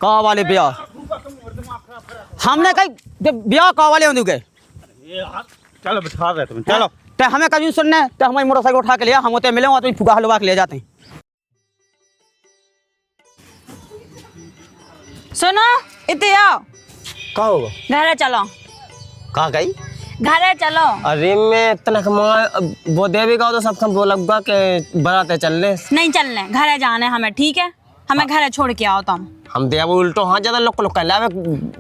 का वाले ब्याह हमने कही ब्याह का वाले होंगे के चलो बिठा दे तुम चलो। ते हमें कभी सुनने ते हमारी मोटरसाइकिल उठा के लिया हम होते मिले तो फुगा हलवा के ले जाते हैं। सुनो इतने आओ का होगा घर चलो। कहाँ गई? घर चलो। अरे मैं इतना वो देवी का तो सब खम बोलगा के बराते चल ले। नहीं चलने घर जाने हमें ठीक है। हमें घर छोड़ के आओ तुम। हम दे उल्टो हाँ ज्यादा लोग लोग कहला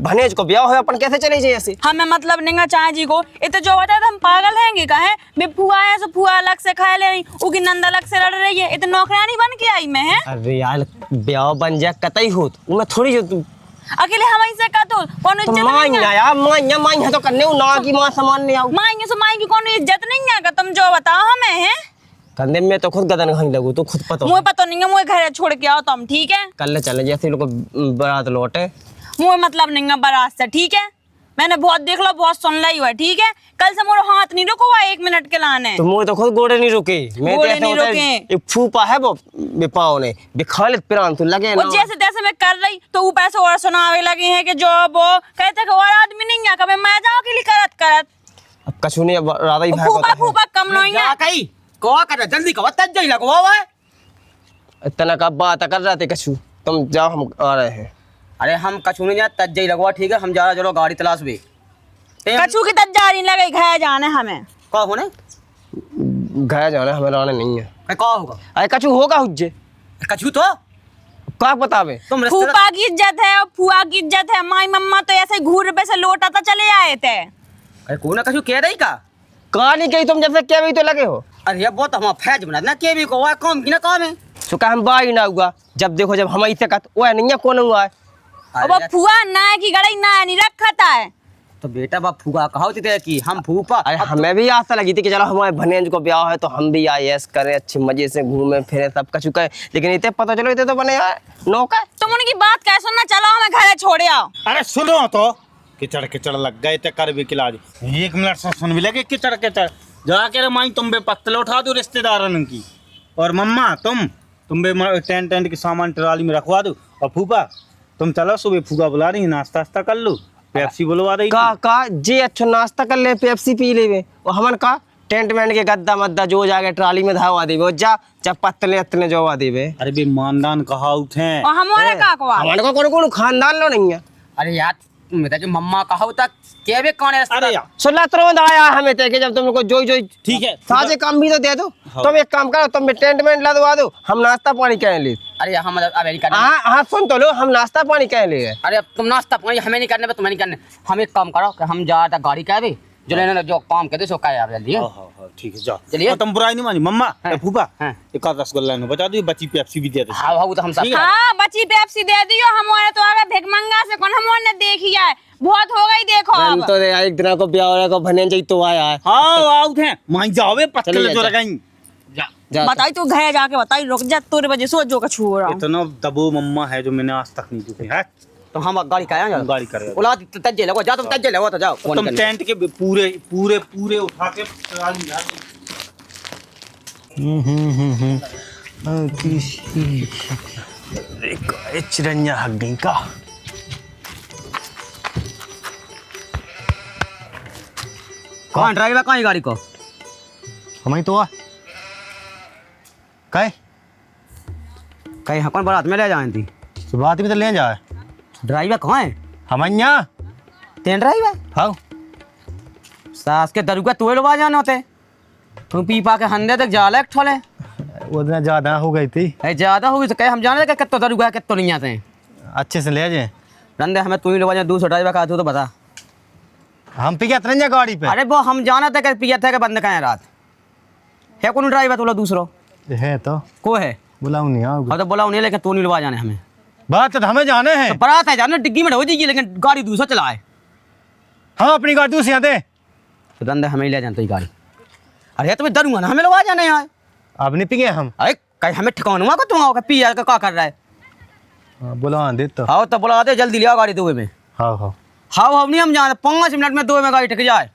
भनेज को ब्याह हो अपन कैसे चले जाए ऐसे? हमें मतलब नहीं चाहे जी को इतने जो बता हम पागल हैंगे कहे बे फुआ है सो फुआ अलग से खाए ले रही उकी नंद अलग से लड़ रही है इतने नौकरानी बन के आई मैं है। अरे यार ब्याह बन जाए कतई हो मैं थोड़ी जो तू अकेले हम ऐसे का तो कौन इज्जत नहीं है यार मां तो करने ना की मां सामान नहीं आऊ मांगे सो मांगे कौन इज्जत नहीं है तुम जो बताओ हमें है करने में तो खुद गदन खाई लगू तो खुद पता मुझे पता नहीं है मुझे घर छोड़ के आओ तुम ठीक है। कल चले जैसे लोग बारात लौटे मुझे मतलब नहीं है बारात से ठीक है। मैंने बहुत देख लो बहुत सुन ला हुआ ठीक है। कल से मोर हाथ नहीं रुको हुआ 1 मिनट के लाने तो मुझे तो खुद गोड़े नहीं रुके मैं गोड़े नहीं रुके। एक फूफा है वो बेपाओ ने बेखालित पिरान तो लगे ना जैसे तैसे मैं कर रही तो ऊपर से और सुनावे लगे हैं कि जो वो कहते कि और आदमी नहीं है कभी मैं जाओ के लिए करत अब कछु नहीं राधा ही भाग फूफा फूफा कम नहीं है कही को कर जल्दी कहो तज जई लगवा हुआ है इतना का बात कर रहे थे कछु तुम जाओ हम आ रहे हैं। अरे हम कछु नहीं जा तज जई लगवा ठीक है हम जा रहे चलो गाड़ी तलाश भी कछु की तजारी लगे घर जाने हमें का होने घर जाना हमें लाने नहीं है का होगा अरे कछु होगा हुज्जे कछु तो का बतावे तुम फूफा की इज्जत है और फुआ की इज्जत है माई मम्मा तो ऐसे घूर पे से लौटाता चले आए थे। अरे को ना कछु कह रही का कहानी कही तुम जैसे क्या भी तो लगे हो। अरे ये बहुत हमारा फैज बना ना के भी को वो काम की ना काम है सुखा हम बाई ना हुआ जब देखो जब हम ऐसे कहते वो नहीं है कौन हुआ है और वो फुआ ना की गड़ई ना नहीं रखता है तो बेटा बाप फूफा कहा होती थे कि हम फूफा अरे हमें भी आशा लगी थी कि चलो हमारे भनेज को ब्याह है तो हम भी आए ऐस करें अच्छे मजे से घूमे फिरे सब कुछ करें लेकिन इतने पता चलो इतने तो बने यार नौका तुम उनकी बात क्या सुनना चलो हमें घर छोड़े आओ। अरे सुनो तो किचड़ लग गए थे कर भी किला 1 मिनट से सुन भी लगे किचड़ जाके रे माई तुम बे पत्तल उठा दो रिश्तेदारन की और मम्मा तुम बे टेंट के सामान ट्राली में रखवा दो और फूफा तुम चलो सुबह फूफा बुला रही नाश्ता वास्ता कर लो पेप्सी बुलवा रही का जे अच्छा नाश्ता कर ले पेप्सी पी ले और हमन का टेंट वेंट के गद्दा मद्दा जो जाके ट्राली में धावा देवे जा जब पत्तले अत्तले जोवा देवे। अरे बे मानदान कहा उठे और हमारे का हमारे को कौन खानदान लो नहीं है। अरे यार तुम जो मम्मा कहा होता के भी कौन है अरे यार सुल्ला तुरंत आया हमें ते कि जब तुम को जो ठीक है साजे काम भी तो दे दो तुम एक काम करो तुम टेंट वेंट लदवा दो हम नाश्ता पानी कह ले। अरे हम अमेरिका हाँ सुन तो लो हम नाश्ता पानी कह ले। अरे तुम नाश्ता पानी हमें नहीं करने तुम्हें नहीं करने हम एक काम करो कि हम जा गाड़ी का भी जो लेना जो काम कहते सो क्या जल्दी ठीक है जाओ चलिए तुम बुराई नहीं मानी मम्मा फूफा हाँ। एक आध रसगुल्ला ने बचा दो बची पेप्सी भी दे दो। हाँ तो हम सब हाँ बची पेप्सी दे दियो हमारे तो आगे भिकमंगा से कौन हमने देखी है बहुत हो गई देखो अब। तो एक दिन को ब्याह वाला को भने जाई तो आया है। हाँ आउट है माई जाओगे पत्तल जो लगाई बताई तू घर जाके बताई रुक जा तोरे वजह से जो का छू रहा हूं। इतना दबो मम्मा है जो मैंने आज तक नहीं देखी है। तो हम गाड़ी का आया गाड़ी करे उला तज्जे लगो जा तुम तज्जे लगो तो जाओ तुम टेंट के पूरे उठा के ट्राली ला दो। चिरंजा हक गई का कौन ड्राइवर कौन गाड़ी को हमारी तो आ कहे कहीं हाँ कौन बारात में ले जाए थी बात भी तो ले जाए ड्राइवर कौन है हमारे यहाँ तेन ड्राइवर हाँ सास के दरुगा तोड़ लवा जाने होते तुम पी पा के हंदे तक जाला एक ठोले वो दिन ज़्यादा हो गई थी ज्यादा होगी तो कहे हम जाने लगे कितो दरुगा कितो नहीं आते हैं अच्छे से ले जाए रंदे हमें तू ही लवा जाए 200 ड्राइवर का तो बता हम पे क्या तरंजा गाड़ी पे अरे वो हम जाना था कि पिया था कि बंद का है रात है कौन ड्राइवर तो दूसरो है तो को है बुलाऊ नहीं आओगे अब तो बोला उन्हें लेकिन तू नहीं लवा जाने हमें बात तो हमें जाने हैं तो बारात है जाने डिग्गी में हो जाएगी लेकिन गाड़ी दूसरा चलाए हम अपनी गाड़ी दूसरी आते तो रंदे हमें ले जाते गाड़ी अरे तुम्हें डरूंगा ना हमें लवा जाने यहाँ अब नहीं पिए हम अरे कहीं हमें ठिकाना को तुम पिया का क्या कर रहा है बुला दे तो हाँ तो बुला दे जल्दी लिया गाड़ी दुबई में हाँ हाँ हाँ नहीं हम जाने 5 मिनट में 2 में गाड़ी ठक जाए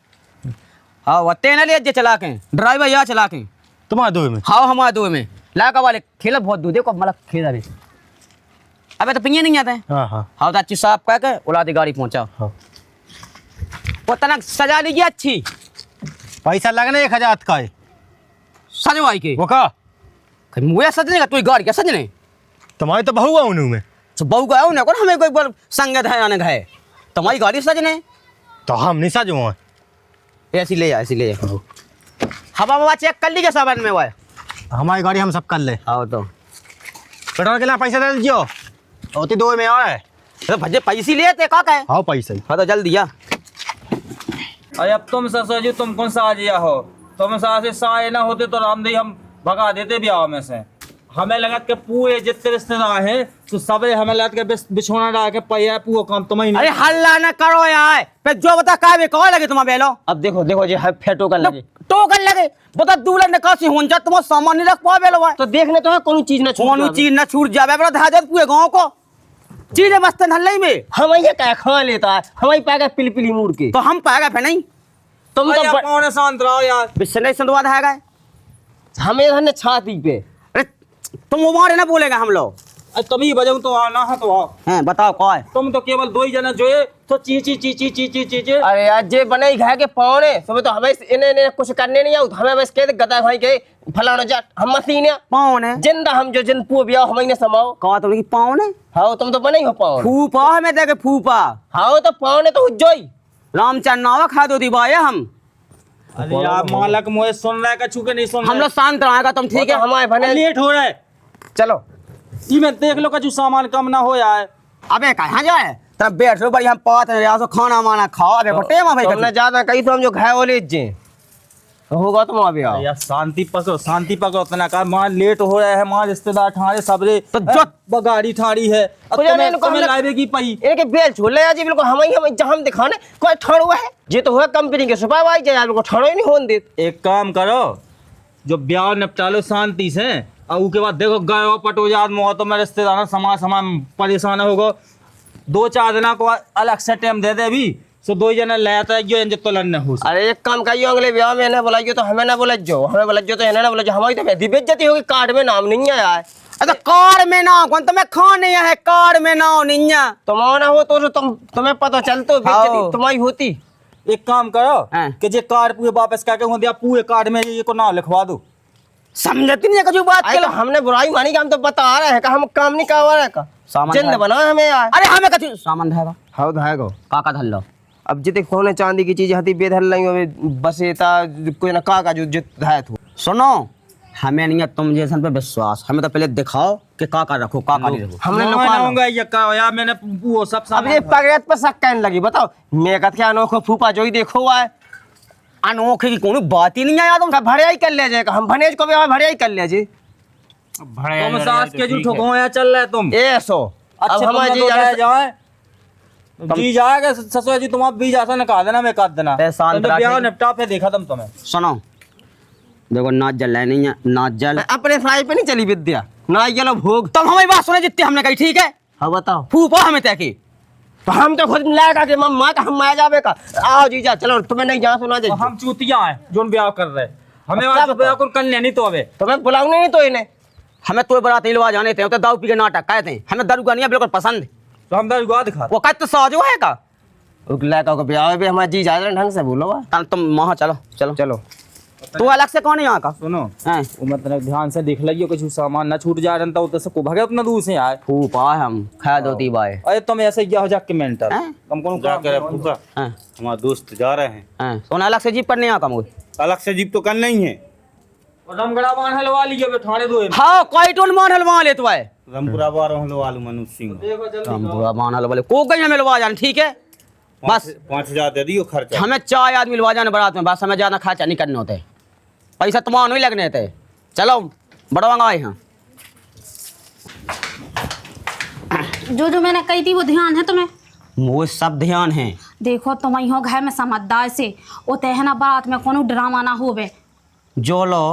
हाँ वो तेना ले चला के ड्राइवर यहाँ चला के तुम्हारे दो में हाँ हमारे 2 में लाका वाले खेला बहुत दूध देखो मतलब खेला भी अबे तो पिए नहीं आते हैं। हाँ हाँ हाँ तो अच्छी साफ कह के उला दी गाड़ी पहुंचा। हाँ। वो तनक सजा लीजिए अच्छी पैसा लगना 1000 का है सजवाई के। वो का मुझे सजने का तू गाड़ी क्या सजने तुम्हारी तो बहू आऊँ में तो बहू गया ना कौन हमें कोई बार संगत है आने है तुम्हारी गाड़ी सजने तो हम नहीं सजवा ऐसी ले जा ऐसी ले जा। हवा ववा चेक कर लीजिए सामान में वो है। हमारी गाड़ी हम सब कर ले आओ तो पेट्रोल के लिए पैसा दे दीजिए होती 2 में आए तो भजे पैसे लिए थे का है। हाँ पैसा ही हाँ तो जल्दी आ। अरे अब तुम ससुर जी तुम कौन सा आ जिया हो, तुम सासे साए ना होते तो रामदेव हम भगा देते ब्याह में से। हमें लगा के पूरे जितने रिश्तेदार हैं तो सबे हमें लगा के बिछोना डाल के पैया पूरा काम तुम्हें अरे हल्ला ना करो यार पे जो बता का वे कौन लगे तुम्हारे बेलो। अब देखो देखो जी है फेटो कर लगे तो कर लगे बता दूल्हा ने कासी होन जा तुम सामान नहीं रख पा बेलो भाई तो देखने तो है कौन चीज ना कौन चीज ना छूट जावे बड़ा धाजत पूरे गांव को चीजें मस्त हल्ले में हम ये क्या खा लेता है हम पाएगा पिलपिली मुड़ के तो हम पाएगा फिर नहीं तुम तो कौन है शांत रहो यार। बिस्ने संदवा है हमें रहने छाती पे अरे तुम उमारे ना बोलेगा हम लोग। अरे तुम ही बजाऊ तो ना है तो आओ। हैं बताओ कौन है। तुम तो केवल 2 ही जना जो है तो ची ची ची ची ची ची ची ची। अरे यार जे बने घा के पौने सुबह तो हमें इन्हें कुछ करने नहीं आऊ हमें बस कह गदा भाई के फलाना जा हम मसीन है पावन है जिंदा हम जो जिन पू बिया हमें ने समाओ कहा तुम की पावन है। हाँ तुम तो बने ही हो पाओ फूफा हमें देखे फूफा हाँ तो पौने तो जोई रामचंद्र नावा खा दो दिवाया हम। अरे यार मालक मुझे सुन रहा है कछु के नहीं सुन हम लोग शांत रहेगा तुम ठीक है। हमारे बने लेट हो रहा है। चलो में देख लो कछु सामान कम ना हो यार। अबे कहाँ जाए तेरा बैठ लो बढ़िया हम पात तो खाना वाना खाओ अबे बटे में भाई तुमने ज्यादा कही तो हम जो घाय वाले जे होगा तुम अभी आओ यार शांति पकड़ो उतना का मां लेट हो रहा है मां रिश्तेदार ठाड़े सबरे तो जो बगाड़ी ठाड़ी है अब तो यार तुम्हें इनको तुम्हें हमने- लाइवे की पई। इनके बेल छोले यार जी बिल्कुल हम जहां दिखाने कोई ठड़ हुआ है ये तो हुआ कंपनी के सुपरवाइजर यार बिल्कुल ठड़ो ही नहीं होने देते। एक काम करो जो ब्याह निपटा लो शांति से और उसके बाद देखो गए पटो याद मुआ तो मैं रिश्तेदार समाज परेशान होगा 2-4 दिना को अलग से टाइम दे दे अभी सो 2 जना लेता है जो तो लड़ने हो। अरे एक काम करियो अगले ब्याह में ना बुलाइयो तो हमें ना बुलाइयो हमें बुलाइयो तो इन्हें ना बुलाइयो हमारी तो बेदी बेइज्जती होगी कार्ड में नाम नहीं है यार। अरे कार में ना कौन तुम्हें खाने है कार में ना निन्या तुम ना हो तो तुम्हें पता चलतो बेइज्जती तुम्हारी होती। एक काम करो हाँ। कि जे कार्ड पूरे वापस करके हो दिया पूरे कार्ड में ये को नाम लिखवा दो। समझती नहीं है कुछ बात अरे के तो हमने बुराई मानी का हम तो बता रहे हैं का हम काम नहीं करवा रहे का सामान जिंद है। बना हमें यार। अरे हमें कछु सामान है हाँ तो है गो काका धल लो अब जितने सोने चांदी की चीज हती बेधल नहीं हो बसेता कोई ना का जो जित है तू सुनो हमें नहीं है तुम जैसन पे विश्वास हमें तो पहले दिखाओ कि काका रखो काका नहीं रखो। हमने मैं लुका होऊंगा ये का यार मैंने वो सब अब सामान ये पगड़त पर शक कहने लगी बताओ मैं कहत क्या अनोखो फूफा जो ही देखो हुआ है अनोखे की कोई बात ही नहीं आया तुम का भड़िया ही कर ले जाएगा हम भनेज को भी भड़िया ही कर ले जी तुम सास के जो ठोको या चल रहे तुम ए सो अब अच्छे हमारे जी जी जाने जाए जी जाएगा ससुर जी तुम आप बीज आसा ना कहा देना मैं काट देना ए, शांत तुम तो ब्याह रखी। निपटा पे देखा तुम तुम्हें सुनो देखो नाच जल है नहीं है नाच जल अपने फ्राई पे नहीं चली विद्या ना ये लो भोग तुम हमारी बात सुने जितनी हमने कही ठीक है। हाँ बताओ फूफा हमें तय की तो हम तो खुद लाएगा कि मम्मा का हम माया जावे का आओ जीजा चलो तुम्हें नहीं जहाँ सुना तो जाए हम चूतिया हैं जो ब्याह कर रहे हमें अब आज क्या ब्याह को करने नहीं तो अबे तुम्हें बुलाऊंगे नहीं तो इन्हें हमें तो बरात इलवा जाने थे तो दाऊ पी के नाटक कहते हैं हमें दारू गानियां बिल्कुल पसंद तो हम दर गुआ दिखा वो कहते साजो है का लड़का को ब्याह भी हमारा जी जा रहे ढंग से बोलो बा। तुम वहाँ चलो चलो चलो तू अलग से कौन है यहाँ का सुनो हैं वो मतलब ध्यान से देख लियो कुछ सामान ना छूट जा रहा तो से को भगे उतना दूर से आए। फूफा है हम खैर होती बाय अरे तुम ऐसे क्या हो जा के मेंटर हैं? तुम कौन क्या करे फूफा हैं हमारे दोस्त जा रहे हैं हैं सोना अलग से जीप पर नहीं आका मुझे अलग से जीप तो करना ही है रमगड़ा बाण हलवा लियो बे ठाणे दो हाँ कोई टोन मान हलवा ले तो है रामपुरा बार वालू मनुष्य सिंह देखो जल्दी हम पूरा मान हलवा ले को गई हमें लवा जान ठीक है बस 5,000 दे दियो खर्चा हमें 4 आदमी लवा जाने बारात में बस हमें ज्यादा खर्चा नहीं करने होते पैसा तुम्हारा नहीं लगने थे चलो बड़वांगा आए हैं जो जो मैंने कही थी वो ध्यान है तुम्हें? वो सब ध्यान है देखो तुम हो घर में समझदार से वो तहना बात में कोनो ड्रामा ना होवे। जो लो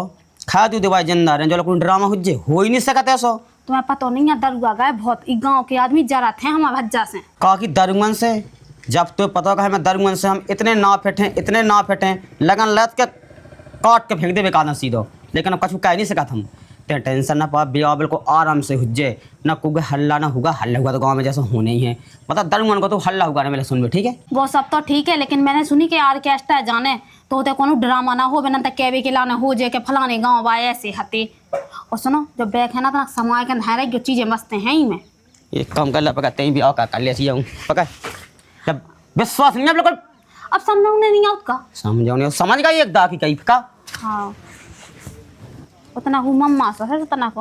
खा दू दवाई जिंदा रहे जो लो कोई ड्रामा हो ही नहीं सकता ऐसा तुम्हें पता नहीं है दरुआ गए बहुत ई गाँव के आदमी जरा थे हमारे भज्जा से कहा कि दरुमन से जब तो पता होगा हमें दरुमन से हम इतने ना फेंटे लगन लत के काट के फेंक दे बेकार सीधो लेकिन अब कछु कह नहीं सका हम टेंशन ना पा, ब्याह बिल्कुल आराम से हो जाए ना, कोई हल्ला ना होगा, हल्ला होगा तो गांव में जैसा होने ही है, मतलब दरमन को तो हल्ला होगा ना मेरे सुन में, ठीक है। वो सब तो ठीक है, लेकिन मैंने सुनी कि ऑर्केस्ट्रा जाने तो होते कोनो ड्रामा ना हो, बिना केबे के लाना हो जाए के फलाने गांव बा ऐसे हते। और सुनो जो बैग है ना तो समाज के अंदर जो चीजें मस्त हैं ही में। एक काम कर ला, पका तेई भी का कर ले सी आऊं पका, जब विश्वास नहीं है बिल्कुल, अब समझाने नहीं आउत का, समझो नहीं समझ गई एक दा की कई का। हाँ उतना हूँ मम्मा से है, उतना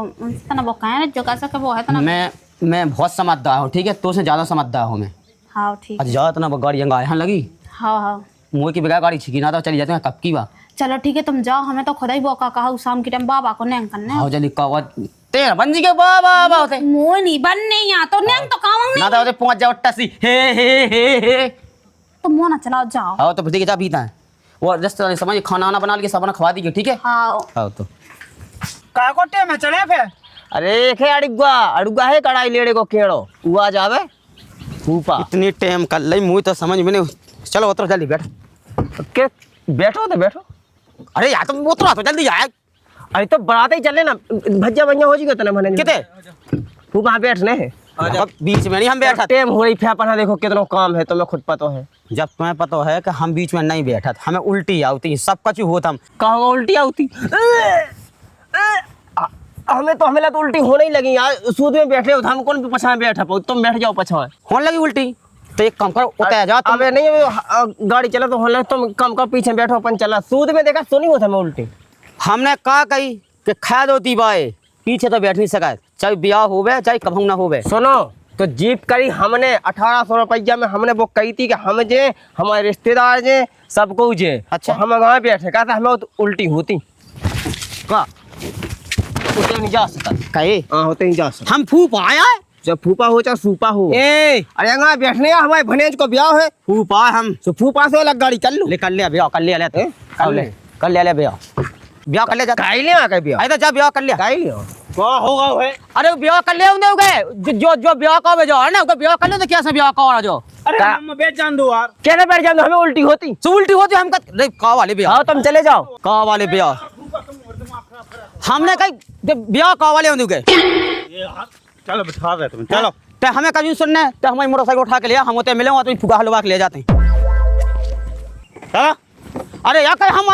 वो कहे जो कैसे के वो है तना। मैं बहुत समझदार हूँ, ठीक है, तो से ज्यादा समझदार हूँ मैं। हाँ ठीक आज ज्यादा तना गाड़ी अंगा यहाँ लगी, हाँ हाँ मुँह की बगैर गाड़ी छिकी ना तो चली जाते हैं कब की बा। चलो ठीक है तुम जाओ, हमें तो खुदा ही बोका कहा शाम के टाइम बाबा को नैंग करने। हाँ जल्दी कवा तेरा बंजी के बाबा होते मोह नहीं बनने यहाँ तो नैंग तो काम ना तो पहुंच जाओ टसी हे तो मोह ना चलाओ जाओ। हाँ तो देखिए जा पीता है वो रिश्तेदार समझ खाना वाना बना के सब खवा दीजिए, ठीक है। हाँ हाँ तो का को टे में चले फिर। अरे खे अड़ुआ है कढ़ाई लेड़े को केड़ो वो आ जावे फूफा। इतनी टाइम कर ली मुँह तो समझ में नहीं, चलो उतरो जल्दी बैठ के बैठो तो बैठो। अरे यार तुम उतरो तो जल्दी यार। अरे तो बराते ही चले ना, भज्जा भैया हो जी तना मने किते फूफा बैठने है अब बीच में नहीं हम बैठा, टाइम हो रही फैपना देखो कितना काम है तुम्हें खुद पता है। जब तुम्हें पता है कि हम बीच में नहीं बैठा, हमें उल्टी आती सब कुछ होता, हम कहाँ उल्टी आती हमें तो उल्टी होने ही लगी यार, सूद में बैठे हो हम कौन पछा में बैठा पाओ, तुम बैठ जाओ पछा होने लगी उल्टी। तो एक काम करो उतर जाओ तुम। अबे नहीं गाड़ी चला तो होने तुम कम का पीछे बैठो अपन चला, सूद में देखा सुनी होता मैं उल्टी। हमने कहा कही कि खैद होती बाए पीछे तो बैठ नहीं सका, चाहे ब्याह होवे चाहे कभू ना होवे। सुनो तो जीप करी हमने 1800 रुपया में हमने बुक कही थी कि हम जे हमारे रिश्तेदार जे सबको जे। अच्छा। हम वहाँ बैठे कहता हमें तो उल्टी होती का होते नहीं जा सकता। कहे हाँ होते नहीं जा सकता। हम फूफ आया है जब फूफा हो चाहे सूपा हो। ए अरे यहाँ बैठने या हमारे भनेज को ब्याह है, फूफा हम तो फूफा से अलग गाड़ी कर लो। ले कर लिया ब्याह कर लिया ले कर लिया ब्याह कर लिया काई ले आ गए ब्याह अरे जा ब्याह कर लिया काई ले का होगा है। अरे ब्याह कर लिया उनके जो ब्याह का जो है ना उसका ब्याह कर लो तो कैसे ब्याह का जो अरे हम बेच जान दो यार। कैसे बैठ जाए हमें उल्टी होती तो उल्टी होती हम का वाले ब्याह आओ तुम चले जाओ। का वाले ब्याह हमने कही ब्याह का वाले उनके चलो बिठा रहे तुम, चलो तो हमें कभी सुनने तो हमारी मोटरसाइकिल उठा के लिया, हम होते मिले तो फुगा हलवा के ले जाते हैं। हाँ? अरे यार कहीं हम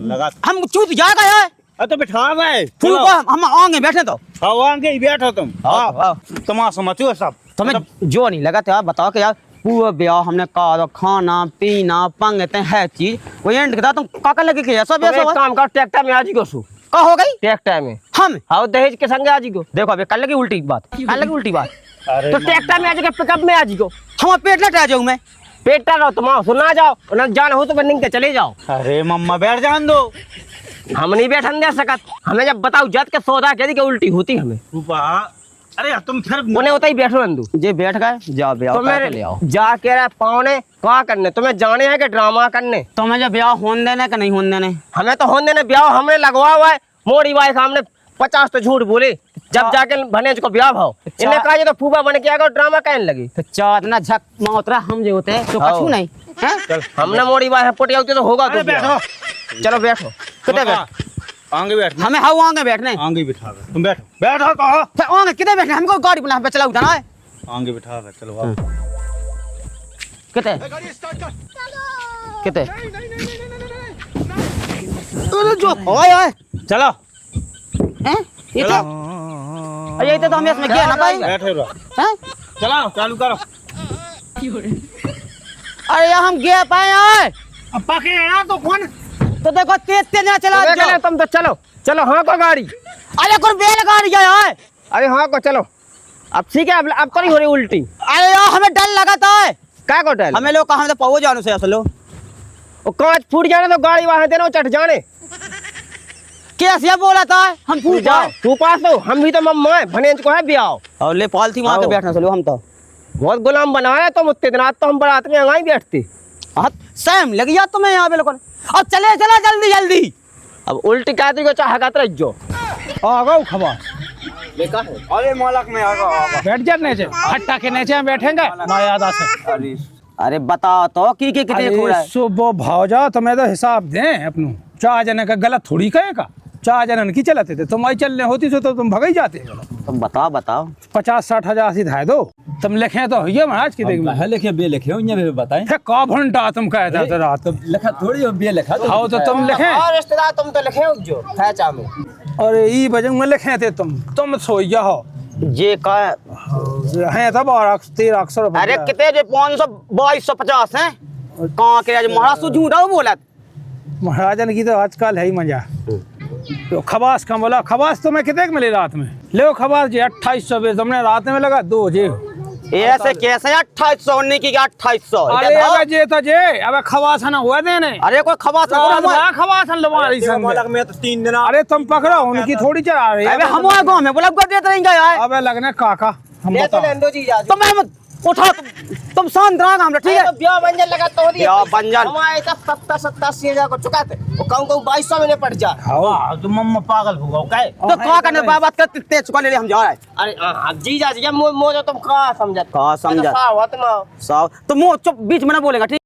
लगा हम चूत जा गए हैं तो बिठा रहे फूफा हम आएंगे बैठे तो आगे ही बैठो तुम। हाँ तमाशा मचो सब। तुम्हें जो नहीं लगा तो यार बताओ कि यार पूरा ब्याह हमने कहा तो खाना पीना पंगते है चीज वो एंड के तुम काका लगे के सब तुम एक काम कर ट्रैक्टर में आज को सु का हो गई ट्रैक्टर में हम आओ दहेज के संग आज को देखो अबे कल लगी उल्टी बात, कल लगी उल्टी बात। अरे तो ट्रैक्टर में आज के पिकअप में आज को हम पेट लटा जाऊं मैं पेटा रहो तुम आओ सुना जाओ ना जान हो तो बनिंग के चले जाओ। अरे मम्मा बैठ जान दो। हम नहीं बैठन दे सकत, हमें जब बताओ जद के सौदा कह दी कि उल्टी होती हमें फूफा अरे तुम फिर उन्हें होता ही बैठो नंदू जे बैठ गए जाओ ब्याह तो करके ले आओ। जा के रहा पावने क्या करने तुम्हें जाने हैं कि ड्रामा करने। तुम्हें जो ब्याह होने देने कि नहीं होने देने हमें तो होने देने ब्याह हमने लगवा हुआ है, मोड़ी बाइक हमने 50 तो झूठ बोले जब जाके भनेज को ब्याह भाव इन्हें कहा तो फूफा बन के आगे ड्रामा कहने लगी। तो चात ना झक माउतरा हम जो होते हैं तो हाँ। कछु नहीं हैं? हमने मोड़ी बाइक पटी होती तो होगा तो बैठो चलो बैठो कितने बैठ आगे बैठना हमें हाउ आगे बैठने आगे बिठा रहे तुम बैठो बैठो कहो तो आगे कितने बैठने हमको गाड़ी बना पे चलाऊ जाना है आगे बिठा रहे चलो आओ। कितने कितने जो ओए ओए चलो हैं ये तो अरे ये तो हम इसमें क्या ना भाई बैठे रहो हैं चलाओ चालू करो। अरे यार हम गए पाए आए अब पके ना तो कौन तो देखो तेज तेज ना चला चलो तुम तो चलो चलो हाँ को गाड़ी। अरे कौन बेल गाड़ी गया है अरे हाँ को चलो अब ठीक है अब तो नहीं हो रही उल्टी। अरे यार हमें डर लगाता है क्या को डर हमें लोग कहाँ तो पहुंच जाने से असलो वो कांच फूट जाने तो गाड़ी वहां देना चढ़ जाने कैसे बोला था हम फूट जाओ जाओ तू पास हो हम भी तो मम्मा है भनेज को है ब्याह और ले पाल थी वहां पे आओ। बैठना चलो हम तो बहुत गुलाम बना रहे तुम उतने दिन आज तो हम बारात में यहाँ बैठते। हाँ सेम लगी यार तुम्हें यहाँ बिल्कुल अब चले चला जल्दी जल्दी अब उल्टी कहती को चाह का जो आ गओ खबर अरे मालक में आ गया बैठ जा नीचे हट्टा के नीचे बैठेंगे मर्यादा से। अरे बता तो की कितने खोला अरे है सुबह भाव जाओ तुम्हें तो हिसाब दें अपनू चाह जाने का गलत थोड़ी कहेगा चार जनन की चलते थे, तुम आई चलने होती तो तुम भग ही जाते। तुम बताओ बताओ 50-60 हजार सीधा दो तुम लिखे तो ये महाराज की देख है लिखे बे लिखे हो ये बताएं का घंटा तुम कहता था रात लिखा थोड़ी हो बे लिखा आओ तो तुम लिखे और रिश्तेदार तुम तो लिखे हो जो फैचा में। अरे ई बजंग में लिखे थे तुम सोइया हो ये का है तब और 1300 रुपए। अरे कितने जे 500 2250 हैं कहाँ के आज महाराज सु झूठा बोला महाराजन की तो आजकल है ही मजा। तो खबास का बोला खबास तो मैं कितने के मिले रात में ले खबास जी 2800 बे तुमने रात में लगा 2 जे ऐसे कैसे 2800 नहीं की 2800 अरे अबे जे तो जे अबे खबास ना हुआ देने अरे कोई खबास खबास लवारी संग में तो 3 दिन अरे तुम पकड़ो उनकी थोड़ी चढ़ा रही अबे हमारे गांव में बोला कर देते रहेंगे यार अबे लगने काका हम ले तो बताओ लेंदो जी जा तो मैं उठा तुम शांत रहा हम ठीक है ब्याह बंजन लगा तो दिया ब्याह बंजन। हमारे तब 70-80 हजार को चुका थे वो कहूँ 2200 में नहीं पड़ जा। वाह तुम मम्मा पागल हो गए क्या तो क्या करने बात करते तेज चुका ले हम जा रहे अरे जी जा जी मो जो तुम कहाँ समझत कहाँ समझत? साहब तो मुंह चुप बीच में ना बोलेगा ठीक।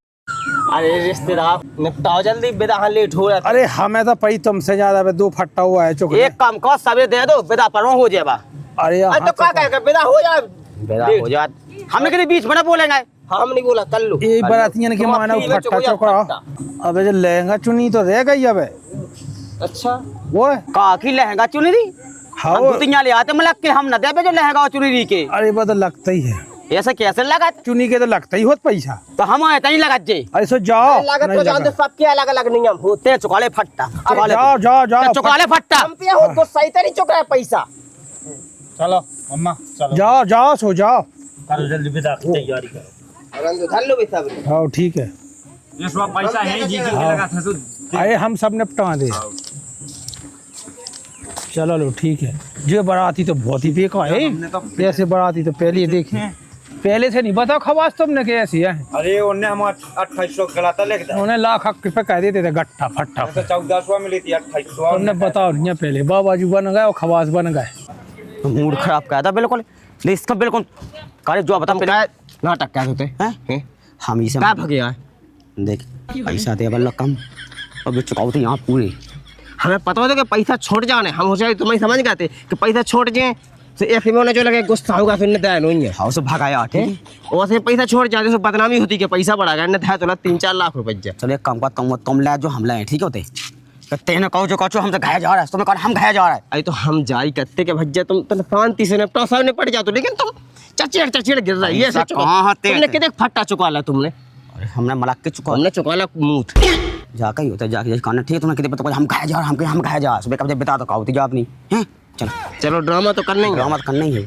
अरे रिश्तेदार निपटाओ जल्दी बेदा हाँ लेट हो रहा है। अरे हमें तो पई तुमसे ज्यादा 2 फट्टा हुआ है चुक एक काम कर सबे दे दो बेदा पर हो जाएगा अरे अरे तो क्या कहेगा बेदा हो जाए बेदा हो जाए हमने कहीं बीच में ना बोलेंगे हम नहीं बोला कर लो ये बरातियन के माना फट्टा चुका। अबे जो लहंगा चुनी तो रह गई अबे अच्छा वो का की लहंगा चुनी दी हाँ हम दुतिया ले आते मतलब कि हम न दे पे जो लहंगा चुनी दी के अरे वो तो लगता ही है ऐसे कैसे लगा चुनी के तो लगता ही होत पैसा। तो हम आए नहीं लगा जे अरे सो जाओ लागत नहीं तो जानते लगा। सबके अलग अलग नियम हो ते चुकाले फट्टा चुकाले जाओ जाओ जाओ चुकाले फट्टा हम पे हो तो सही तरी चुक रहा है पैसा। चलो मम्मा चलो जाओ जाओ सो जाओ करो जल्दी विदा की तैयारी करो और धर लो बेटा हाँ ठीक है ये सब पैसा है जी के लगा था तो अरे हम सब निपटा दे चलो लो ठीक है। जो बाराती तो बहुत ही बेकार है ऐसे बाराती तो पहले ही देखी पहले से नहीं बताओ खवास तुमने कैसी है। अरे उन्हें हम 2800 गलाता लिख दिया उन्हें लाख रुपए कह देते थे गट्ठा फट्टा तो 1400 में लेती 2800 तुमने बताओ नहीं पहले बाबा जी बन गए और खवास बन गए। मूड खराब कर था बिल्कुल नहीं इसका बिल्कुल करे जो बता पहले नाटक क्या होते हैं हम इसे क्या भगे यार देख पैसा दे बल्ला कम और चुकाओ तो यहाँ पूरे हमें पता होता कि पैसा छोड़ जाने हम हो जाए तुम्हें समझ गए थे कि पैसा छोड़ जाए तो एक में जो लगे गुस्सा होगा फिर नया नहीं है हाउ से भगाया ठीक है वैसे पैसा छोड़ जाते तो बदनामी होती कि पैसा बढ़ा गया नया तो 3-4 लाख रुपए जा। चलो एक काम कर तुम ले जो हम लाए ठीक है होते तेने कहो जो कहो हमसे घाया जा रहा है तुम्हें कहो हम घाया जा रहा है अरे तो हम जाई करते के भज्जा तुम तो शांति से निपटा सब निपट जाते लेकिन तुम चचेड़ गिर रही है ऐसा कहाँ थे? तुमने कितने फट्टा चुकाला तुमने अरे हमने मलाक के चुका हमने चुकाला मुंह जाकर ही होता है जाके कहना ठीक है तुमने कितने पता हम घाया जा रहा हम घाया जा सुबह कब बता तो कहो जा अपनी हैं चलो चलो ड्रामा तो करना ही है। ड्रामा करना ही है